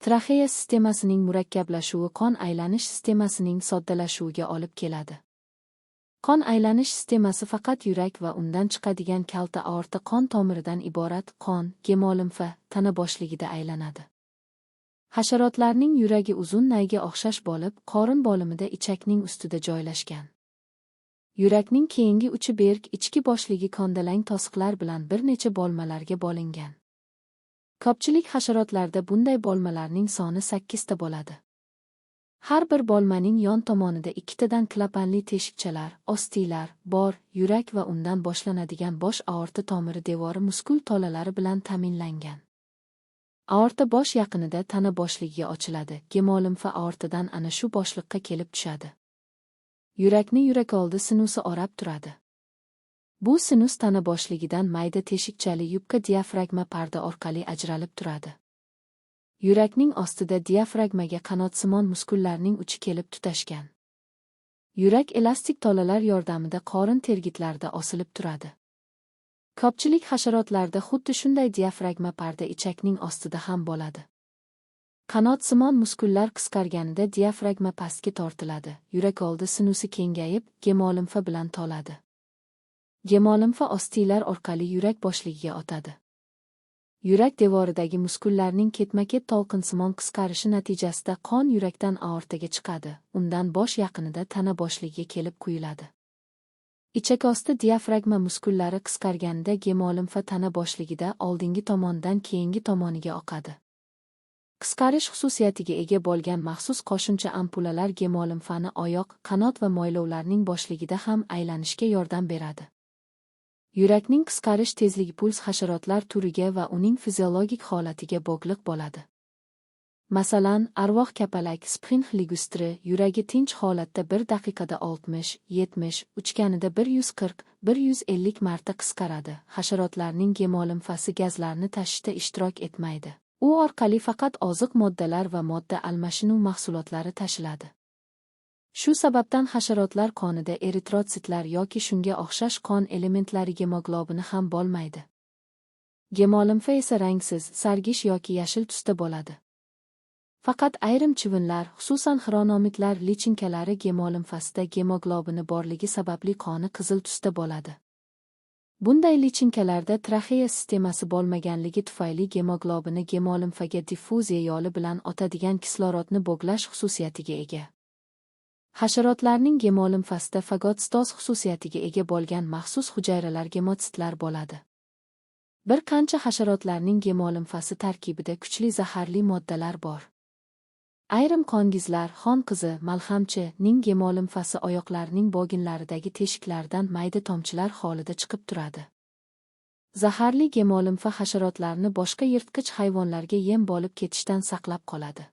Traxeya sistemasining murakkablashuvi qon aylanish sistemasining soddalashuviga olib keladi. Qon aylanish sistemasi faqat yurak va undan chiqadigan kalta aorta qon tomiridan iborat qon, gemolimfa, tana boshligida aylanadi. Hasharotlarning yuragi uzun nayga o'xshash bo'lib, qorin bo'limida ichakning ustida joylashgan. Yurakning keyingi uchi berk, ichki boshligi kondalang to'siqlar bilan bir necha bo'lmalarga bo'lingan. Ko'pchilik hasharotlarda bunday bo'lmalarning soni 8 ta bo'ladi. Har bir bo'lmaning yon tomonida 2 tadan klapanli teshikchalar, ostilar bor, yurak va undan boshlanadigan bosh aorta tomiri devori muskul tolalari bilan ta'minlangan. Aorta bosh yaqinida tana boshligiga ochiladi, gemolimfa aortadan ana shu boshliqqa kelib tushadi. Yurakni yurakoldi sinusi o'rab turadi. Bu sinus tana boshligidan mayda teshikchali yubka diafragma parda orqali ajralib turadi. Yurakning ostida diafragmaga qanotsimon muskullarning uchi kelib tutashgan. Yurak elastik tolalar yordamida qorin tergitlarida osilib turadi. Ko'pchilik hasharotlarda xuddi shunday diafragma parda ichakning ostida ham bo'ladi. Qanotsimon muskullar qisqarganida diafragma pastga tortiladi, yurakoldi sinusi kengayib, gemolimfa bilan to'ladi. Gemolimfa ostilar orqali yurak boshligiga o'tadi. Yurak devoridagi muskullarning ketma-ket to'lqinsimon qisqarishi natijasida qon yurakdan aortaga chiqadi, undan bosh yaqinida tana boshligiga kelib quyiladi. Ichakosti diafragma muskullari qisqarganida gemolimfa tana boshligida oldingi tomondan keyingi tomoniga oqadi. Qisqarish xususiyatiga ega bo'lgan maxsus qo'shimcha ampulalar gemolimfani oyoq, qanot va mo'ylovlarning boshligida ham aylanishga yordam beradi. Yurakning qisqarish tezligi puls hasharotlar turiga va uning fiziologik holatiga bog'liq bo'ladi. Masalan, arvoh kapalak, sphinx ligustri yuragi tinch holatda 1 daqiqada 60-70, uchganida 140-150 marta qisqaradi. Hasharotlarning gemolimfasi gazlarni tashishda ishtirok etmaydi. U orqali faqat oziq moddalar va modda almashinuv mahsulotlari tashiladi. Shu sababdan hasharotlar qonida eritrotsitlar yoki shunga o'xshash qon elementlari gemoglobini ham bo'lmaydi. Gemolimfa esa rangsiz, sarg'ish yoki yashil tusda bo'ladi. Faqat ayrim chivinlar, xususan xronomitlar lichinkalari gemolimfasida gemoglobini borligi sababli qoni qizil tusda bo'ladi. Bunday lichinkalarda traxeya sistemasi bo'lmaganligi tufayli gemoglobini gemolimfaga diffuziya yo'li bilan o'tadigan kislorodni bog'lash xususiyatiga ega. Hasharotlarning gemolimfasida fagotsitoz xususiyatiga ega bo'lgan maxsus hujayralar gemotitlar bo'ladi. Bir qancha hasharotlarning gemolimfasi tarkibida kuchli zaharli moddalar bor. Ayrim qongizlar, xon qizi, malhamchi ning gemolimfasi oyoqlarning bo'ginlaridagi teshiklardan mayda tomchilar holida chiqib turadi. Zaharli gemolimfa hasharotlarni boshqa yirtqich hayvonlarga yem bo'lib ketishdan saqlab qoladi.